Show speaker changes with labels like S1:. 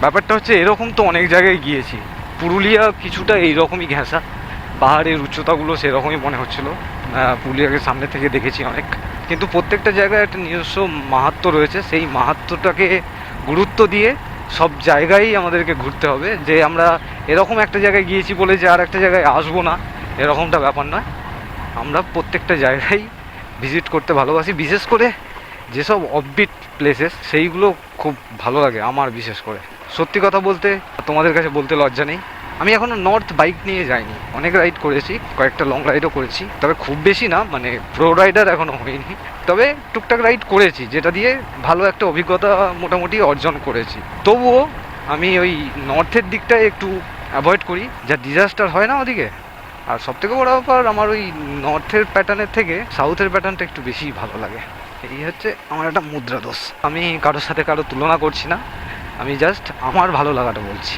S1: ব্যাপারটা হচ্ছে এরকম তো অনেক জায়গায় গিয়েছি, পুরুলিয়া কিছুটা এইরকমই ঘেঁষা, পাহাড়ের উচ্চতাগুলো সেরকমই মনে হচ্ছিলো। পুরুলিয়াকে সামনে থেকে দেখেছি অনেক, কিন্তু প্রত্যেকটা জায়গায় একটা নিজস্ব মাহাত্ম্য রয়েছে। সেই মাহাত্ম্যটাকে গুরুত্ব দিয়ে সব জায়গায় আমাদেরকে ঘুরতে হবে। যে আমরা এরকম একটা জায়গায় গিয়েছি বলে যে আর একটা জায়গায় আসবো না, এরকমটা ব্যাপার নয়। আমরা প্রত্যেকটা জায়গায় ভিজিট করতে ভালোবাসি, বিশেষ করে যেসব অফবিট প্লেসেস সেইগুলো খুব ভালো লাগে আমার। বিশেষ করে সত্যি কথা বলতে তোমাদের কাছে বলতে লজ্জা নেই, আমি এখনও নর্থ বাইক নিয়ে যাইনি। অনেক রাইড করেছি, কয়েকটা লং রাইডও করেছি, তবে খুব বেশি না, মানে প্রো রাইডার এখনও হয়নি। তবে টুকটাক রাইড করেছি, যেটা দিয়ে ভালো একটা অভিজ্ঞতা মোটামুটি অর্জন করেছি। তবুও আমি ওই নর্থের দিকটায় একটু অ্যাভয়েড করি, যা ডিজাস্টার হয় না ওদিকে। আর সবথেকে বড় ব্যাপার, আমার ওই নর্থের প্যাটার্নের থেকে সাউথের প্যাটার্নটা একটু বেশি ভালো লাগে। এই হচ্ছে আমার একটা মুদ্রা দোষ। আমি কারোর সাথে কারো তুলনা করছি না, আমি জাস্ট আমার ভালো লাগাটা বলছি।